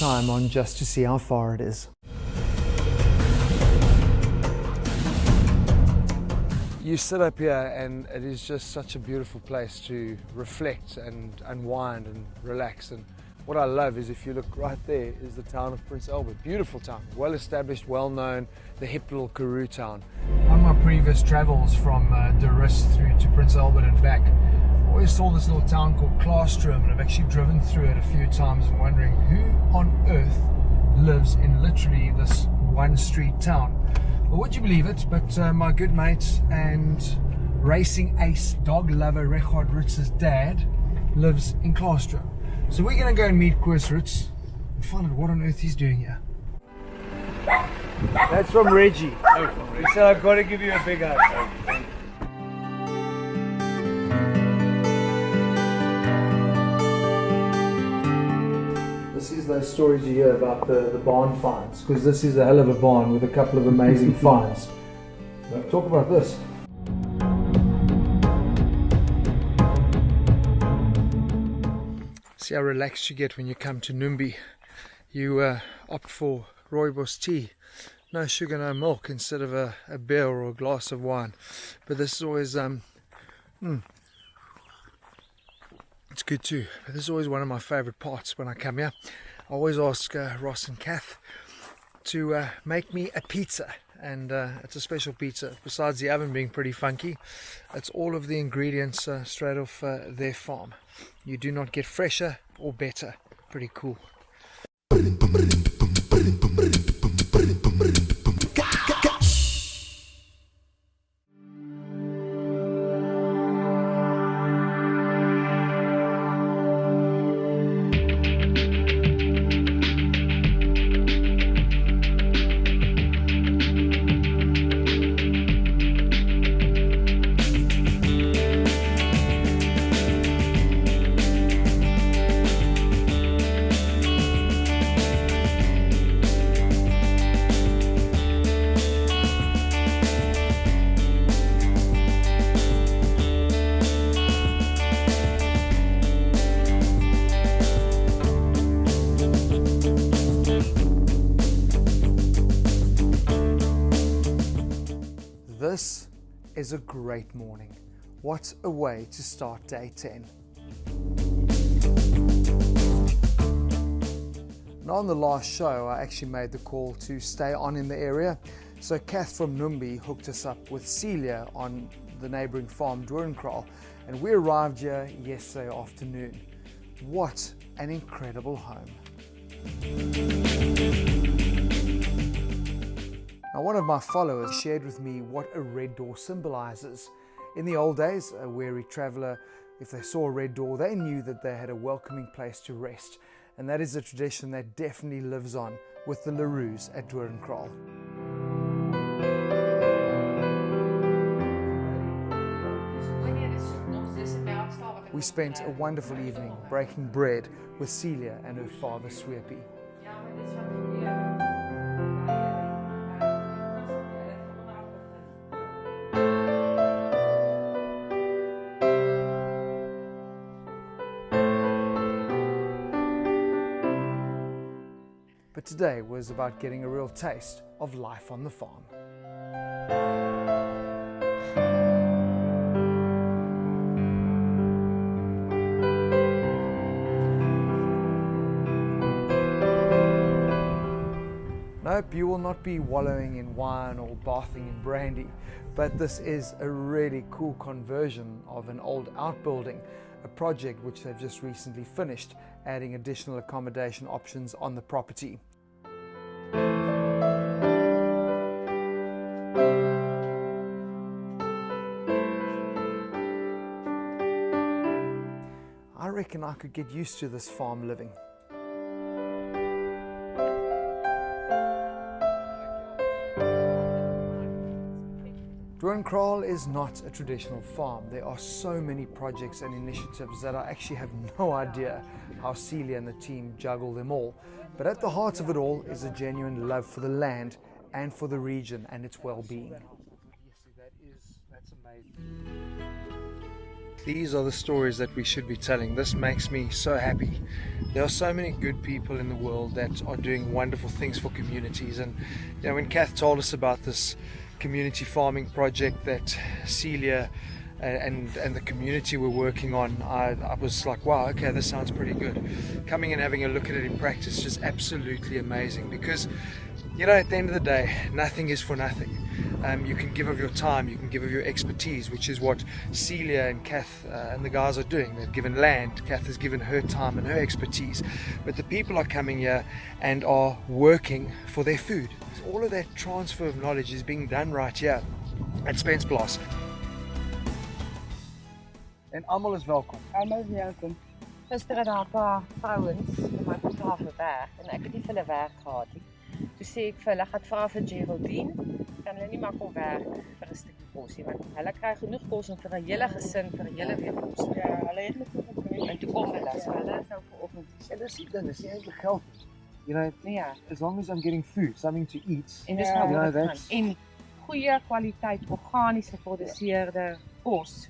time on just to see how far it is. You sit up here and it is just such a beautiful place to reflect and unwind and relax. And what I love is, if you look right there, is the town of Prince Albert. Beautiful town, well established, well known, the hip little Karoo town. On my previous travels from Doris through to Prince Albert and back, I always saw this little town called Clough, and I've actually driven through it a few times and wondering who on earth lives in literally this one street town. Well, would you believe it, but my good mate and racing ace, dog lover Richard Ritz's dad lives in Clough. So we're going to go and meet Koos Ritz and find out what on earth he's doing here. That's from Reggie. Oh, from Reggie. He said, I've got to give you a big hug. This is those stories you hear about the barn finds, because this is a hell of a barn with a couple of amazing finds. Talk about this. See how relaxed you get when you come to Numbi. You opt for rooibos tea, no sugar, no milk, instead of a beer or a glass of wine. But this is always it's good too. But this is always one of my favourite parts when I come here. I always ask Ross and Kath to make me a pizza, and it's a special pizza. Besides the oven being pretty funky, it's all of the ingredients straight off their farm. You do not get fresher or better. Pretty cool. This is a great morning. What a way to start day 10. Now, on the last show, I actually made the call to stay on in the area. So Kath from Numbi hooked us up with Celia on the neighbouring farm Doornkraal, and we arrived here yesterday afternoon. What an incredible home. Now, one of my followers shared with me what a red door symbolizes. In the old days, a weary traveller, if they saw a red door, they knew that they had a welcoming place to rest. And that is a tradition that definitely lives on with the Laroos at Doornkraal. We spent a wonderful evening breaking bread with Celia and her father Sweepie. But today was about getting a real taste of life on the farm. Nope, you will not be wallowing in wine or bathing in brandy, but this is a really cool conversion of an old outbuilding, a project which they've just recently finished, adding additional accommodation options on the property. I reckon I could get used to this farm living. Doornkraal is not a traditional farm. There are so many projects and initiatives that I actually have no idea how Celia and the team juggle them all. But at the heart of it all is a genuine love for the land and for the region and its well-being. That's amazing. These are the stories that we should be telling. This makes me so happy There are so many good people in the world that are doing wonderful things for communities, and when Kath told us about this community farming project that Celia and the community were working on, I was like, wow, okay, this sounds pretty good. Coming and having a look at it in practice is just absolutely amazing, because at the end of the day, nothing is for nothing. You can give of your time, you can give of your expertise, which is what Celia and Kath and the guys are doing. They've given land, Kath has given her time and her expertise, but the people are coming here and are working for their food. All of that transfer of knowledge is being done right here at Spence Plaas. En almal is welkom. Almal is welkom. Gister het daar 'n paar vrouens vir my gevra vir werk en ek het nie vir hulle werk gehad nie. Toe sê ek vir hulle, gaan vra vir Geraldine, kan hulle nie maar kom werk vir 'n stukkie kos nie, want hulle kry genoeg kos om vir 'n hele gesin vir 'n hele week kos. Ja, hulle het net gekry. En toe kom hulle, so hulle sou vanoggend. En dis die ding, dis nie eintlik geld nie. Nee, as long as I'm getting food, something to eat. En dis wat that's... En goeie kwaliteit organiese geproduseerde kos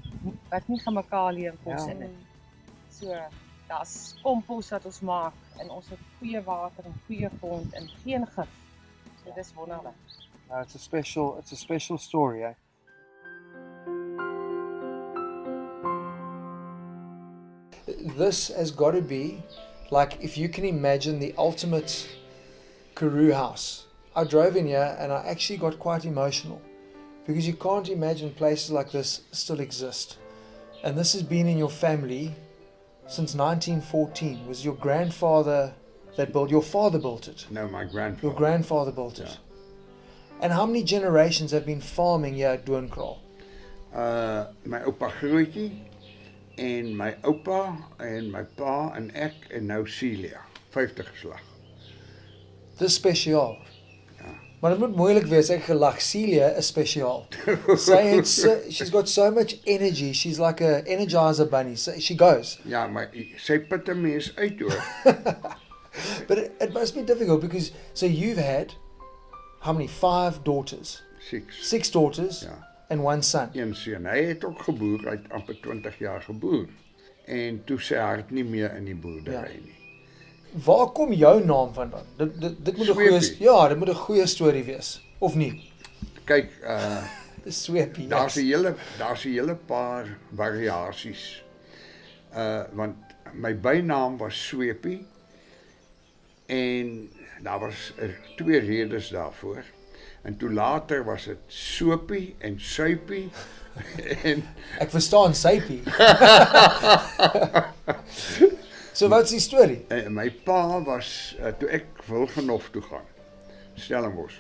wat nie chemikalie en kos in het. So daar's kompos wat ons maak en ons het goeie water en goeie grond en geen gif. So dis wonderlik. It's a special story, eh? This has got to be like, if you can imagine the ultimate Karoo house. I drove in here and I actually got quite emotional, because you can't imagine places like this still exist. And this has been in your family since 1914. Was your grandfather that built? Your father built it? No, my grandfather. Your grandfather built it. And how many generations have been farming here at Doornkraal? My oupa Grootjie en my oupa en my pa en ek en nou Celia, 50 geslag. Dis spesiaal. Maar het moet moeilik wees, ek gelag. Celia is spesiaal. She's got so much energy. She's like a energizer bunny. So she goes. Ja, maar sy put 'n mens uit hoor. But it must be difficult, because so you've had how many? 5 daughters. 6 daughters. Ja. And 1 son. Een seun. Hy het ook geboer, hy het amper 20 jaar geboer. En toe sy hart nie meer in die boerdery nie. Waar kom jou naam vandaan? Dit moet 'n goeie, dit moet 'n goeie storie wees, of nie? Kyk, Sweepie. daar's 'n hele paar variasies. Want my bynaam was Sweepie en daar was 2 redes daarvoor. En toe later was dit Soapie en Suipie en ek verstaan Suipie. So wat's die storie? My pa was, toe ek Wilgenhof toe gaan, Stellenbosch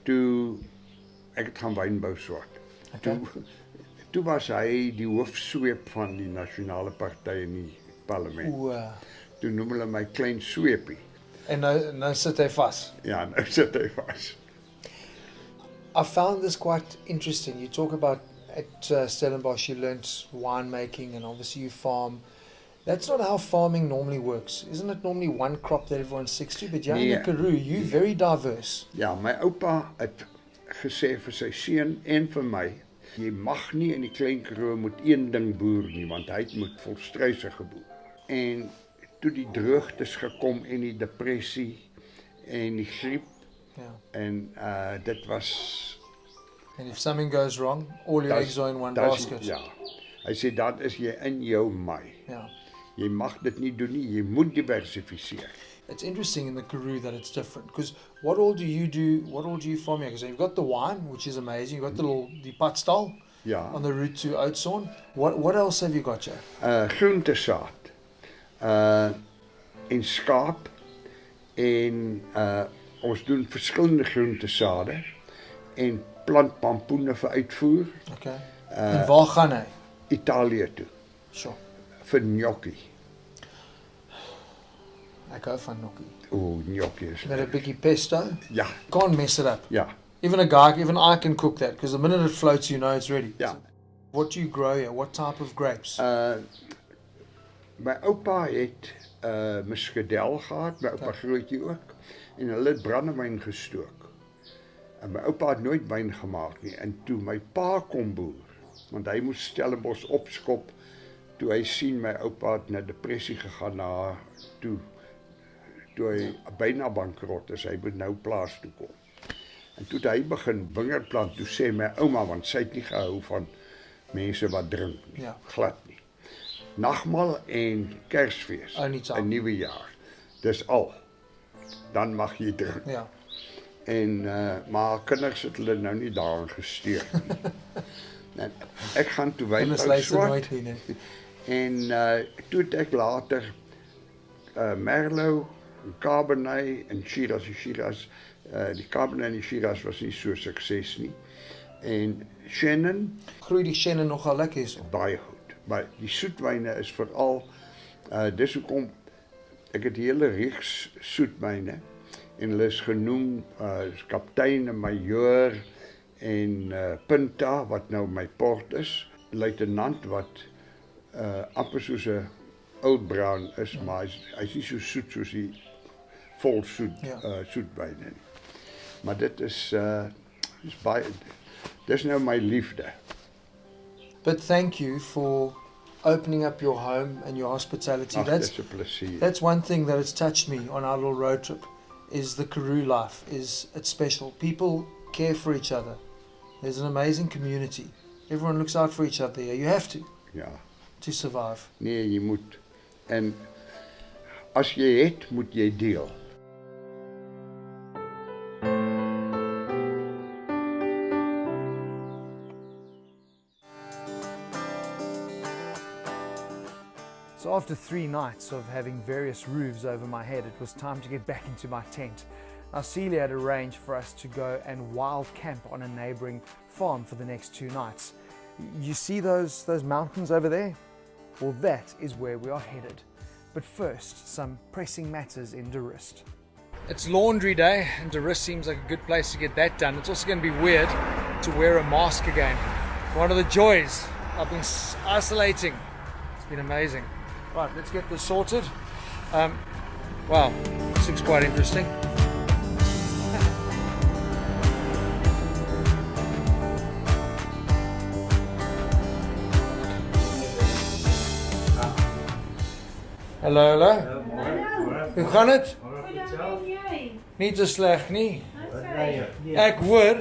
toe ek het gaan wynbou swat. Okay. Toe was hy die hoofsweep van die nasionale party in die parlement. Toe noem hulle my klein Sweepie. En nou sit hy vas. Ja, nou sit hy vas. I found this quite interesting. You talk about at Stellenbosch you learnt winemaking, and obviously you farm. That's not how farming normally works. Isn't it normally one crop that everyone sticks to? But in the Karoo, you're very diverse. Ja, my oupa het gesê vir sy seun en vir my, jy mag nie in die klein Karoo moet een ding boer nie, want hy het met volstruise geboer. En toe die droogtes gekom en die depressie en die griep, en dit was... And if something goes wrong, all your eggs are in one basket. Ja, hy sê dat is jy in jou my. Ja. Jy mag dit nie doen nie, jy moet diversifiseer. It's interesting in the Karoo that it's different, because what all do you do, what all do you farm here? Because you've got the wine, which is amazing, you've got the patstal on the route to Oudtshoorn. What else have you got here? Groentesaad, en skaap, en ons doen verskillende groentesade, en plant pampoene vir uitvoer. Okay. En waar gaan hy? Italië toe. Sure. Vir gnocchi. Ek hou van gnocchi. Gnocchi is... Met 'n bietjie pesto? Ja. Can't mess it up. Ja. Even I can cook that, because the minute it floats, you know it's ready. Ja. What do you grow here? What type of grapes? My oupa het muskadel gehad, my oupa Grootjie ook, en hulle het brandewyn gestook. En my oupa het nooit wyn gemaak nie, en toe my pa kom boer, want hy moes Stellenbosch opskop toe hy sien my oupa het na depressie gegaan na toe hy byna bankrot is, hy moet nou plaas toe kom. En toe het hy begin wingerdplant, toe sê my ouma, want sy het nie gehou van mense wat drink nie, Ja. glad nie. Nagmaal en Kersfees, Anytime. 'n nuwe jaar, dis al. Dan mag jy drink. Ja. En maar kinders het hulle nou nie daarin gesteek nie. En ek gaan toe Kinders wynhou luister swart. nooit nie, nee. En toe het ek later Merlot, Cabernet en Shiraz. Die Cabernet en die Shiraz was nie so sukses nie. En Chenin, Groei die Shannon nogal lekker is. baie goed. Maar die soetwyne is veral, dis hoekom ek het die hele reeks soetwyne en hulle is genoem kaptein en majoor en Pinta wat nou my port is, luitenant wat amper soos 'n oud brown is, maar hy's nie so soet soos die vol soet soetwyne nie. Maar dit is baie, dis nou my liefde. But thank you for opening up your home and your hospitality. Ag, dis 'n plesier. That's one thing that has touched me on our little road trip, is the Karoo life. It's special. People care for each other. There's an amazing community. Everyone looks out for each other here. You have Ja, to survive. nee, jy moet. En as jy het, moet jy deel. So after 3 nights of having various roofs over my head, it was time to get back into my tent. Now Celia had arranged for us to go and wild camp on a neighbouring farm for the next 2 nights. You see those mountains over there? Well, that is where we are headed. But first, some pressing matters in Durist. It's laundry day, and Durist seems like a good place to get that done. It's also going to be weird to wear a mask again. It's one of the joys. I've been isolating. It's been amazing. Right, let's get this sorted. Wow, this looks quite interesting. Hallo, hallo. Hoe gaan het? Niet te slecht, nie? Ek hoor.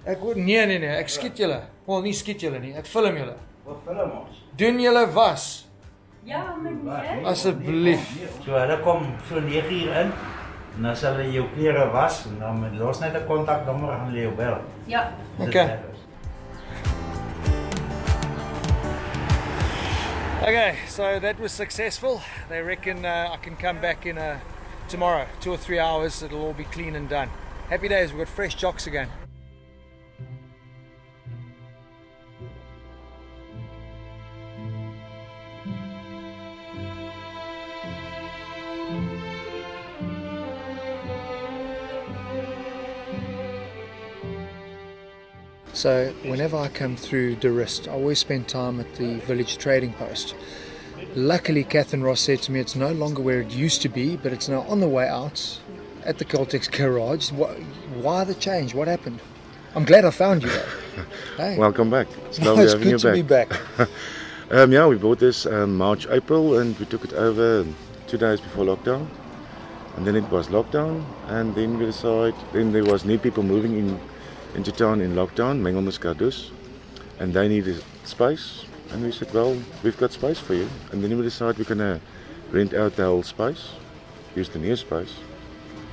Ek hoor, nee, ek skiet julle. Wel, nie skiet julle nie, ek film julle. Wat film ons? Doen julle was, Ja, meneer. asseblief. So hulle kom so 9 uur in en dan sal hulle jou klere was en dan met los net 'n kontaknommer gaan hulle jou bel. Ja. Okay. Okay, so that was successful. They reckon I can come back in tomorrow, 2 or 3 hours. It'll all be clean and done. Happy days, we've got fresh jocks again. So whenever I come through Durist, I always spend time at the village trading post. Luckily, Kath and Ross said to me it's no longer where it used to be, but it's now on the way out at the Caltex garage. Why the change? What happened? I'm glad I found you though. Hey. Welcome back. It's No, lovely it's having good you to be back. back. Yeah, we bought this March, April, and we took it over 2 days before lockdown. And then it was lockdown, and then we decided, then there was new people moving into town in lockdown, Mengelmus Kardus, and they needed space. And we said, well, we've got space for you. And then we decided we're going to rent out the whole space, use the new space.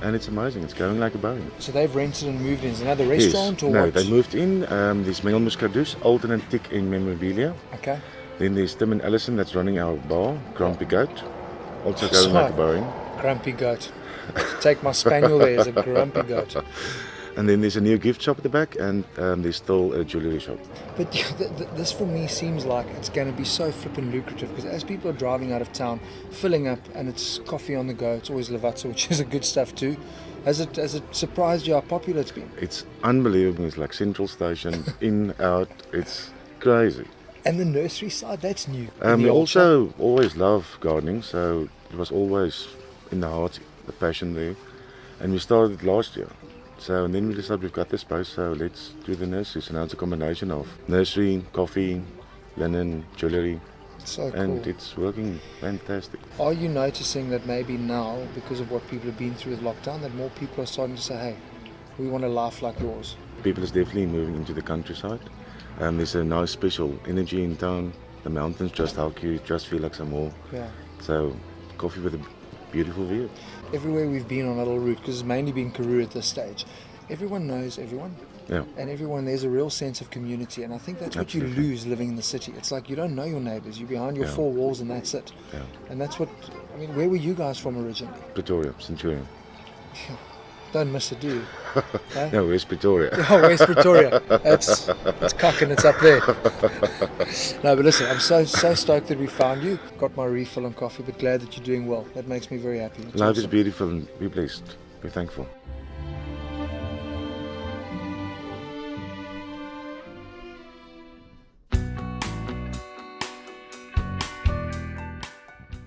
And it's amazing, it's going like a bone. So they've rented and moved in. Is it another restaurant or No, what? they moved in, this Mengelmus Kardus, old and antique in memorabilia. Okay. Then there's Tim and Allison that's running our bar, Grumpy Goat, also going like a bone. Grumpy goat. Take my spaniel there as a grumpy goat. And then there's a new gift shop at the back, and there's still a jewellery shop. But this for me seems like it's going to be so flippin' lucrative, because as people are driving out of town, filling up, and it's coffee on the go, it's always Lavazza, which is a good stuff too. Has it surprised you how popular it's been? It's unbelievable. It's like Central Station, in, out. It's crazy. And the nursery side, that's new. We also always love gardening, so it was always in the heart, the passion there. And we started last year. So, and then we decided we've got this space, so let's do the nursery. So now it's a combination of nursery, coffee, linen, jewellery, So cool. and it's working fantastic. Are you noticing that maybe now, because of what people have been through with lockdown, that more people are starting to say, hey, we want a life like yours? People is definitely moving into the countryside. There's a nice special energy in town. The mountains just help you just feel like some more. Yeah. So coffee with a beautiful view. Everywhere we've been on a little route, because it's mainly been Karoo at this stage, everyone knows everyone. Yeah. And everyone, there's a real sense of community, and I think that's what Absolutely. you lose living in the city. It's like you don't know your neighbours, you're behind your Yeah. four walls and that's it. Yeah. And that's what, I mean, where were you guys from originally? Pretoria, Centurion. Don't miss it, do you? Huh? No, where's Pretoria? Oh, West Pretoria. It's cock and it's up there. No, but listen, I'm so stoked that we found you. Got my refill on coffee, but glad that you're doing well. That makes me very happy. It's Life is awesome. beautiful and be blessed. Be thankful.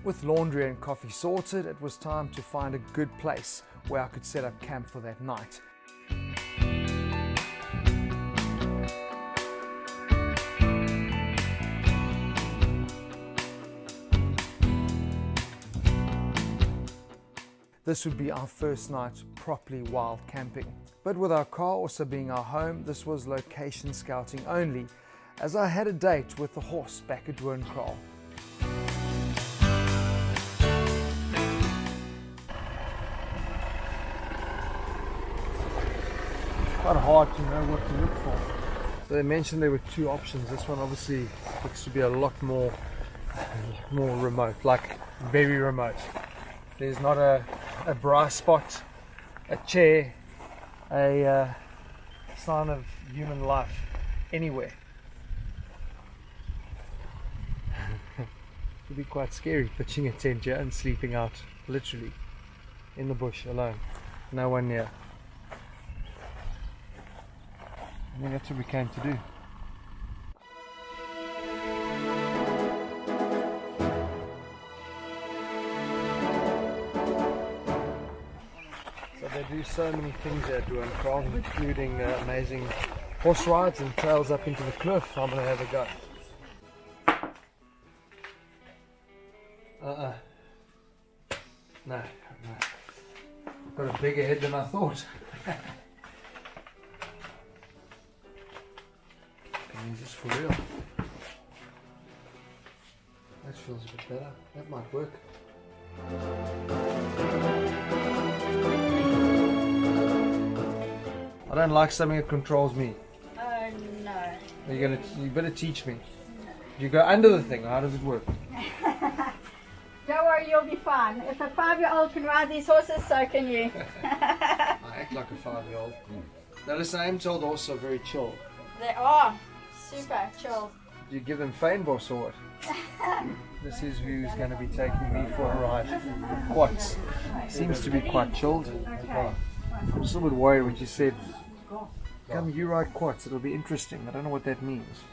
With laundry and coffee sorted, it was time to find a good place where I could set up camp for that night. This would be our first night properly wild camping. But with our car also being our home, this was location scouting only, as I had a date with the horse back at Doornkraal. Quite hard to know what to look for. So they mentioned there were two options. This one obviously looks to be a lot more remote, like very remote. There's not a dry spot, a chair, a sign of human life anywhere. It would be quite scary pitching a tent here and sleeping out literally in the bush alone, no one near. I think that's what we came to do. So they do so many things at Doornkraal, including amazing horse rides and trails up into the cliff. I'm going to have a go. No. I've got a bigger head than I thought. Is this for real? That feels a bit better. That might work. I don't like something that controls me. No. You better teach me. Do you go under the thing, or how does it work? Don't worry, you'll be fine. If a 5-year-old can ride these horses, so can you. I act like a 5-year-old. Now listen, I am told also very chill. They are super chill. Do you give them fynbos or what? This is who's going to be taking me for a ride. Quats. Seems to be quite chilled. I'm still a bit worried when you said, come you ride quats, it'll be interesting. I don't know what that means.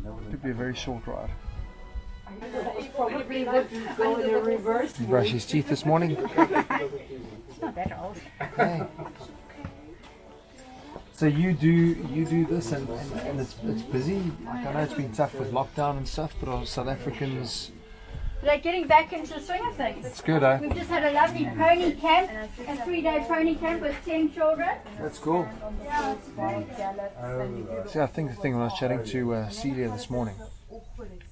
It could be a very short ride. Probably wouldn't go in the reverse. You brush his teeth this morning? It's not that old. Hey. So you do this and it's busy. Like I know it's been tough with lockdown and stuff, but are South Africans, They're getting back into the swing of things. it's good, eh? We've just had a lovely pony camp, a 3-day pony camp with 10 children. That's cool. Yeah, it's very jealous. See, I think the thing when I was chatting to Celia this morning,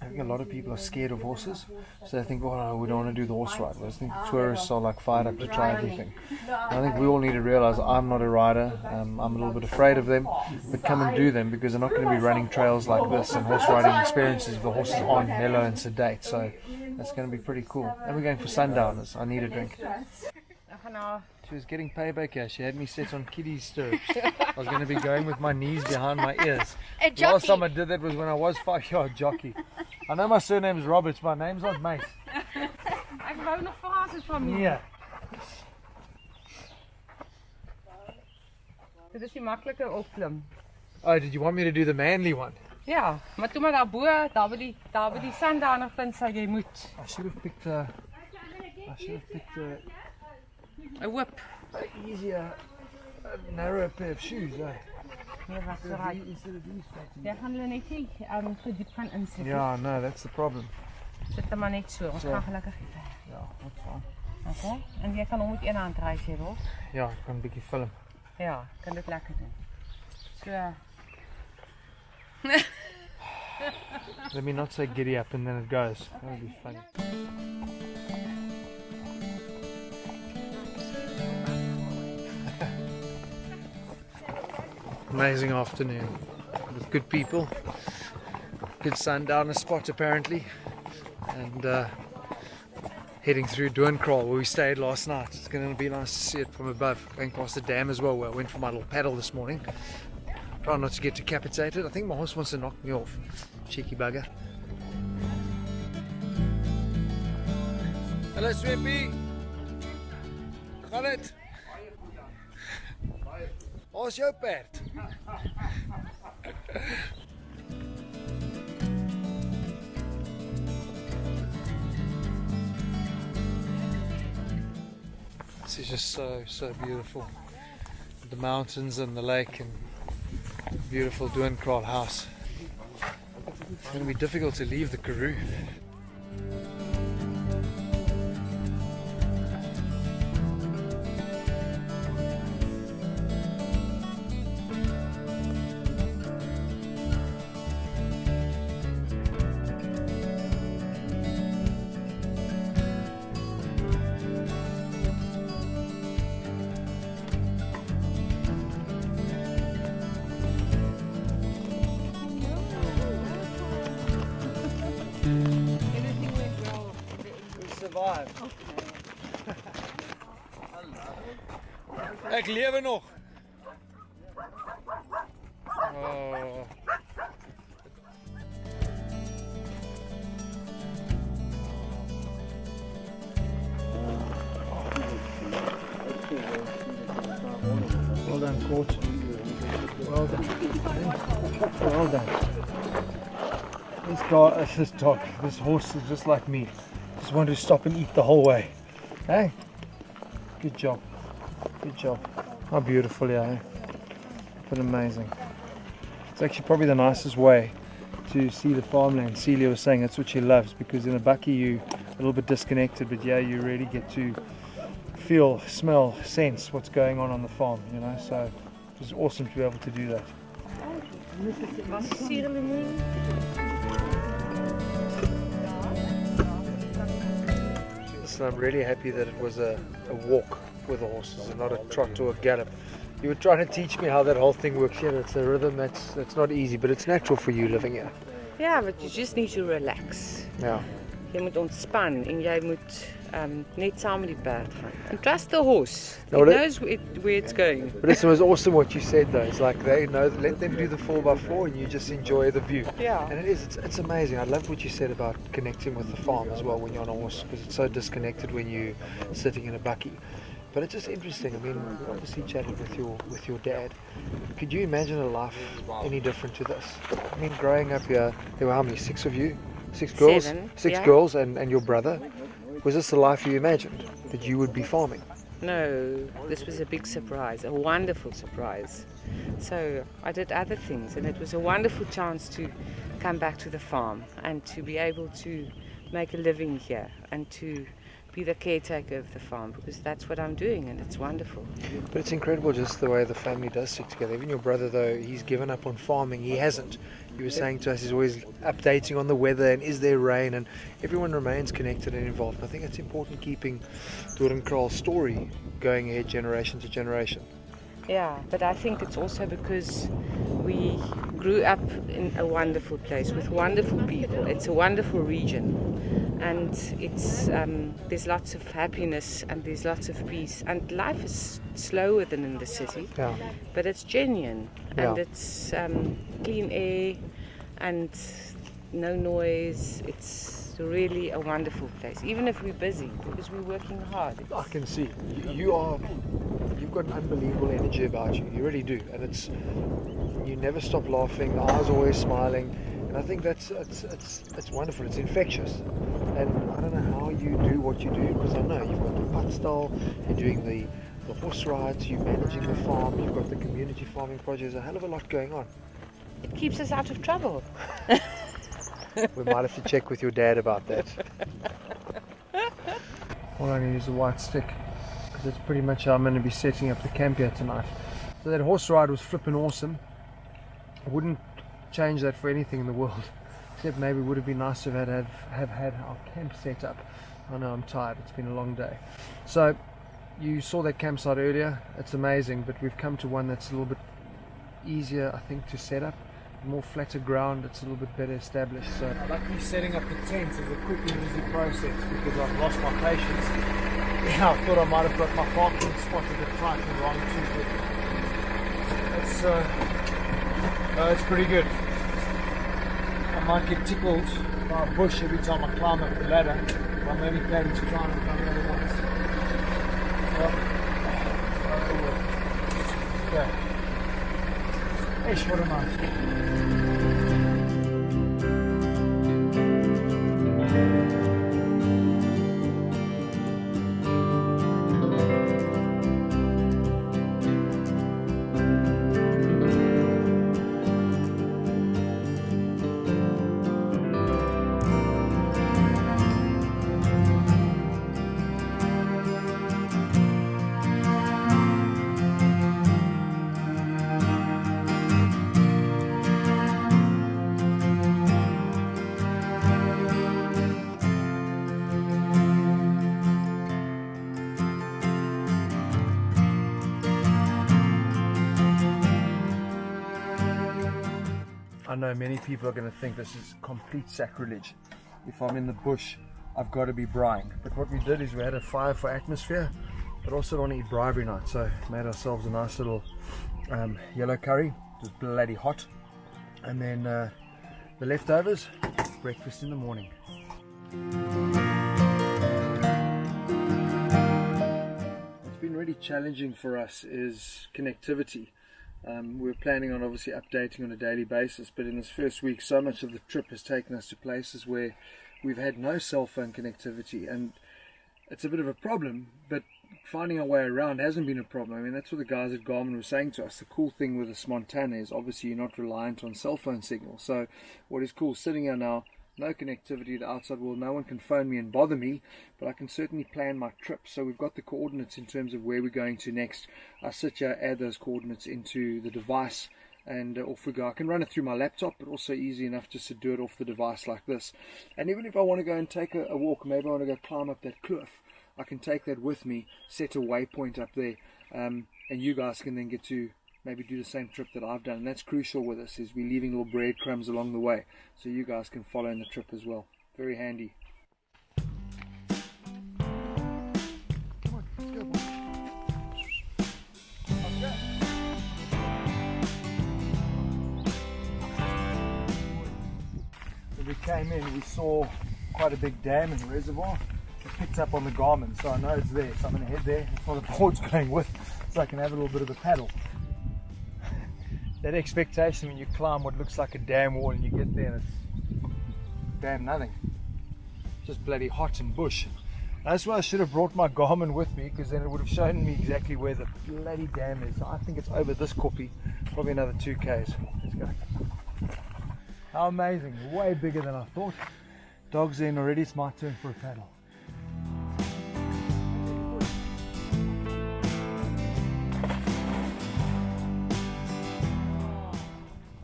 I think a lot of people are scared of horses, so they think, oh no, we don't want to do the horse ride. Whereas I think tourists are like fired up to try everything. And I think we all need to realize I'm not a rider, I'm a little bit afraid of them, but come and do them because they're not going to be running trails like this and horse riding experiences if the horses aren't mellow and sedate. So that's going to be pretty cool. And we're going for sundowners. I need a drink. She was getting payback here. She had me set on kiddie stirrups. I was going to be going with my knees behind my ears. Last time I did that was when I was 5-yard jockey. I know my surname's Roberts, my name's not Mace. Ek wou nog fases van my. Yeah. Dit is die maklike opklim. Oh, did you want me to do the manly one? Ja, maar toe maar daarbo, daar by die sandowner vind sy jy moet. I should have picked a A whip. easier, narrower pair of shoes. Eh? Nee, was so raai. Jy gaan hulle net nie gediep gaan insit. Yeah, no, that's the problem. Sit hom maar net so. Ons gaan gelukkig nie ver. Yeah, that's fine. Okay. En jy kan hom met een hand ry, sê Rolf. Ja, ik kan een beetje filmen. Ja, kan dit lekker doen. So. Let me not say giddy up and then it goes. That would be funny. Amazing afternoon with good people. Good sundowner spot apparently. And heading through Doornkraal where we stayed last night. It's going to be nice to see it from above. Going past the dam as well where I went for my little paddle this morning. Try not to get decapitated. I think my horse wants to knock me off. Cheeky bugger. Hello Swimpy. Gaan het? Waar's jou perd? This is just so beautiful. The mountains and the lake and beautiful Doornkraal house. It's going to be difficult to leave the Karoo. Ik leef nog. Oh. Well done, coach. Well done. Well done. This horse is just like me. Just wanted to stop and eat the whole way. Hey, good job. Good job. How beautiful, yeah. But amazing. It's actually probably the nicest way to see the farmland. Celia was saying that's what she loves, because in a bakkie you're a little bit disconnected, but yeah, you really get to feel, smell, sense what's going on the farm, you know. So it was awesome to be able to do that. So I'm really happy that it was a walk with the horses and not a trot or a gallop. You were trying to teach me how that whole thing works. Yeah, it's a rhythm that's not easy, but it's natural for you living here. Yeah, but you just need to relax. Yeah. Jy moet ontspan en jy moet net saam met die perd gaan. And trust the horse. No, He knows where it's going. But it was awesome what you said though. It's like they know, let them do the 4x4 and you just enjoy the view. Yeah. And it's amazing. I love what you said about connecting with the farm as well when you're on a horse, because it's so disconnected when you're sitting in a bakkie. But it's just interesting. I mean, we obviously chatted with your dad. Could you imagine a life any different to this? I mean, growing up here, there were how many? 6 of you? 6 girls? 7, 6 yeah. girls and your brother. Was this the life you imagined? That you would be farming? No, this was a big surprise, a wonderful surprise. So I did other things, and it was a wonderful chance to come back to the farm and to be able to make a living here and to be the caretaker of the farm, because that's what I'm doing, and it's wonderful. But it's incredible just the way the family does stick together. Even your brother, though, he's given up on farming. He hasn't. You were saying to us he's always updating on the weather and is there rain, and everyone remains connected and involved. And I think it's important keeping Doornkraal's story going ahead generation to generation. Yeah, but I think it's also because we grew up in a wonderful place with wonderful people. It's a wonderful region, and it's there's lots of happiness and there's lots of peace. And life is slower than in the city, Yeah. but it's genuine, Yeah. and it's clean air and no noise. It's really a wonderful place, even if we're busy, because we're working hard. I can see you've got an unbelievable energy about you. You really do, and you never stop laughing. The eyes are always smiling, and I think it's wonderful. It's infectious, and I don't know how you do what you do, because I know you've got the putt style, you're doing the the horse rides, you're managing the farm, you've got the community farming project. There's a hell of a lot going on. It keeps us out of trouble. We might have to check with your dad about that. All I need is a white stick, because that's pretty much how I'm going to be setting up the camp here tonight. So that horse ride was flipping awesome. I wouldn't change that for anything in the world, except maybe it would have been nice to have had our camp set up. I know I'm tired, it's been a long day. So you saw that campsite earlier, it's amazing, but we've come to one that's a little bit easier, I think, to set up. More flatter ground, it's a little bit better established. So I like me setting up the tent as a quick and easy process because I've lost my patience. Yeah, I thought I might have got my parking spot a bit tight and wrong too, but it's pretty good. I might get tickled by a bush every time I climb up the ladder. I'm only planning to climb it the other once. Okay. Eish, what am I? I know many people are going to think this is complete sacrilege. If I'm in the bush, I've got to be braaiing. But what we did is we had a fire for atmosphere, but also don't want to eat braai every night. So made ourselves a nice little yellow curry. It was bloody hot. And then the leftovers, breakfast in the morning. What's been really challenging for us is connectivity. We're planning on obviously updating on a daily basis, but in this first week so much of the trip has taken us to places where we've had no cell phone connectivity, and it's a bit of a problem, but finding our way around hasn't been a problem. I mean, that's what the guys at Garmin were saying to us. The cool thing with this Montana is obviously you're not reliant on cell phone signal. So what is cool, sitting here now, no connectivity to the outside world, no one can phone me and bother me, but I can certainly plan my trip. So we've got the coordinates in terms of where we're going to next. I sit here, add those coordinates into the device, and off we go. I can run it through my laptop, but also easy enough just to do it off the device like this. And even if I want to go and take a walk, maybe I want to go climb up that cliff, I can take that with me, set a waypoint up there, and you guys can then get to maybe do the same trip that I've done. And that's crucial with us, is we're leaving little breadcrumbs along the way, so you guys can follow in the trip as well. Very handy. Come on, let's go, boy. Okay. When we came in, we saw quite a big dam and reservoir. It picked up on the Garmin, so I know it's there, so I'm going to head there. That's what the board's going with, so I can have a little bit of a paddle. That expectation when you climb what looks like a dam wall and you get there and it's damn nothing. Just bloody hot and bush. That's why I should have brought my Garmin with me, because then it would have shown me exactly where the bloody dam is. I think it's over this koppie, probably another 2 k's. Let's go. How amazing, way bigger than I thought. Dogs in already, it's my turn for a paddle.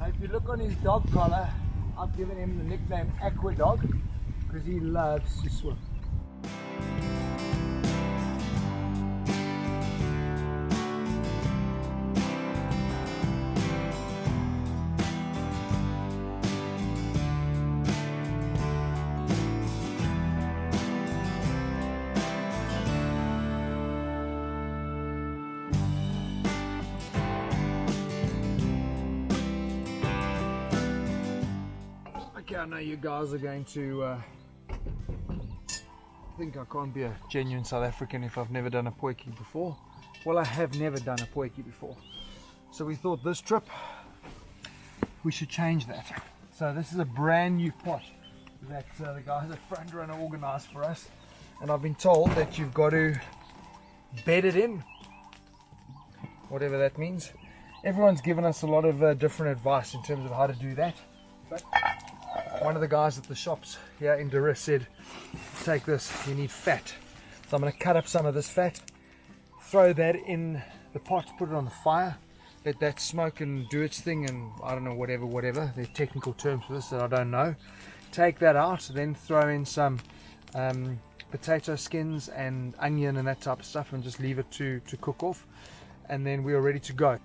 If you look on his dog collar, I've given him the nickname Aqua Dog because he loves to swim. I know you guys are going to think I can't be a genuine South African if I've never done a potjie before. Well, I have never done a potjie before, so we thought this trip we should change that. So this is a brand new pot that the guys at Front Runner organised for us, and I've been told that you've got to bed it in whatever that means. Everyone's given us a lot of different advice in terms of how to do that. But one of the guys at the shops here in Doornkraal said, take this, you need fat. So I'm going to cut up some of this fat, throw that in the pot, put it on the fire, let that smoke and do its thing, and I don't know, whatever, there are technical terms for this that I don't know. Take that out, then throw in some potato skins and onion and that type of stuff, and just leave it to cook off, and then we are ready to go.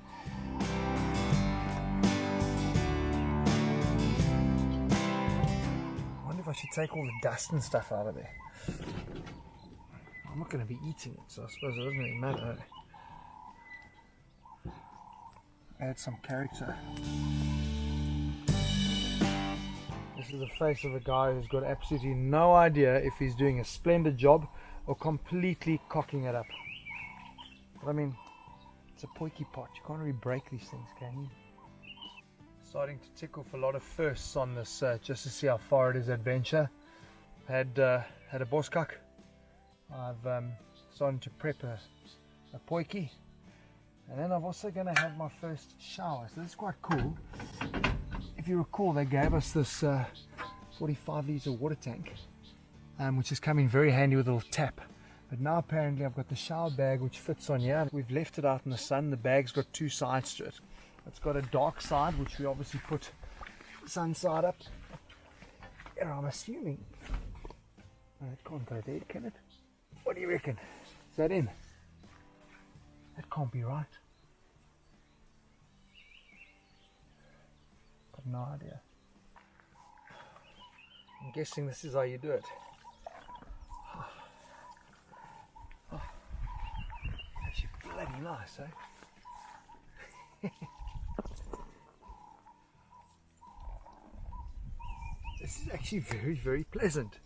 I wonder if I should take all the dust and stuff out of there. I'm not going to be eating it, so I suppose it doesn't really matter. Add some character. This is the face of a guy who's got absolutely no idea if he's doing a splendid job or completely cocking it up. But I mean, it's a poiky pot. You can't really break these things, can you? Starting to tick off a lot of firsts on this, just to see how far it is adventure. Had a boskak. I've started to prep a poiky. And then I'm also going to have my first shower. So this is quite cool. If you recall, they gave us this 45 litre water tank, which has come in very handy with a little tap. But now apparently I've got the shower bag which fits on here. We've left it out in the sun. The bag's got two sides to it. It's got a dark side, which we obviously put sun side up. And I'm assuming it can't go there, can it? What do you reckon? Is that in? That can't be right. Got no idea. I'm guessing this is how you do it. Oh, actually bloody nice, eh? This is actually very, very pleasant.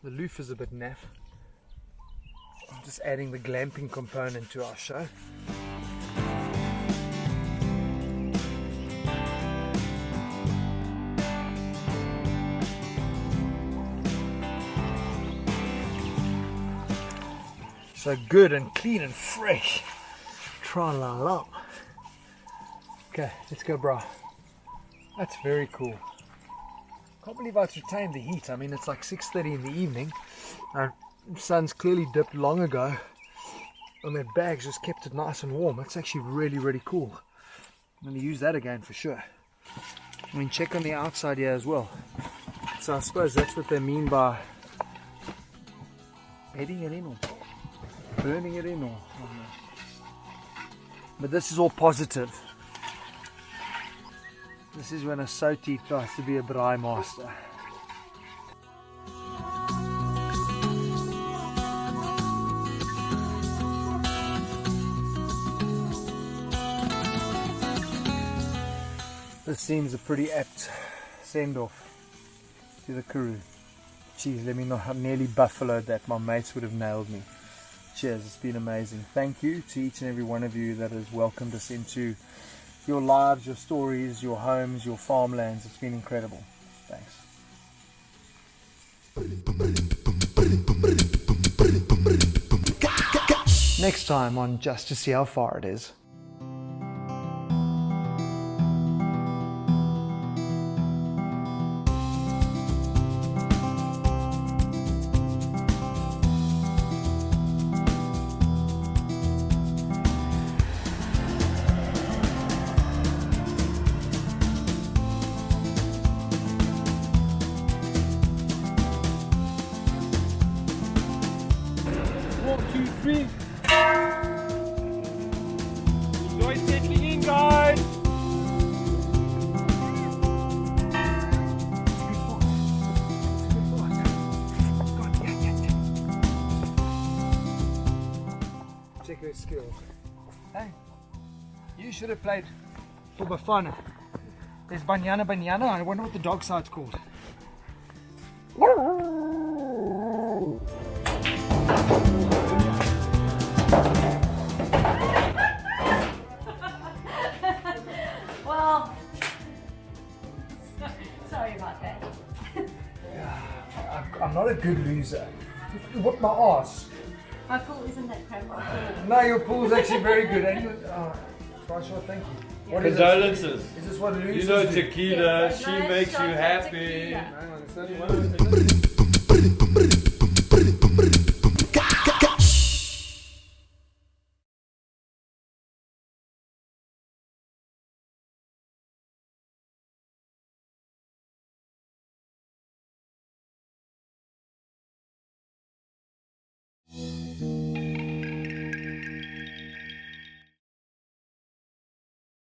The loofah is a bit naff. I'm just adding the glamping component to our show. So good and clean and fresh. Tra-la-la. Okay, let's go, bro. That's very cool. Can't believe I've retained the heat. I mean, it's like 6:30 in the evening. The sun's clearly dipped long ago, and that bag's just kept it nice and warm. That's actually really, really cool. I'm going to use that again for sure. I mean, check on the outside here as well. So I suppose that's what they mean by bedding it in or burning it in, or I don't know. But this is all positive. This is when a Soti tries to be a braai master. This seems a pretty apt send-off to the Karoo. Jeez, let me not have nearly buffaloed that. My mates would have nailed me. Cheers, it's been amazing. Thank you to each and every one of you that has welcomed us into your lives, your stories, your homes, your farmlands. It's been incredible. Thanks. Next time on Just to See How Far It Is. Enjoy settling in, guys. Check your skills. Hey, you should have played for Bafana. There's Banyana. I wonder what the dog side's called. Well, sorry about that. I'm not a good loser. If you whip my ass, My pool isn't that cramped. No, your pool's actually very good. And you, François, thank you. What is this? Condolences. Is this what Luis You know is doing? tequila, Yes, she nice makes shot you of happy. tequila. Hang on, it's only one.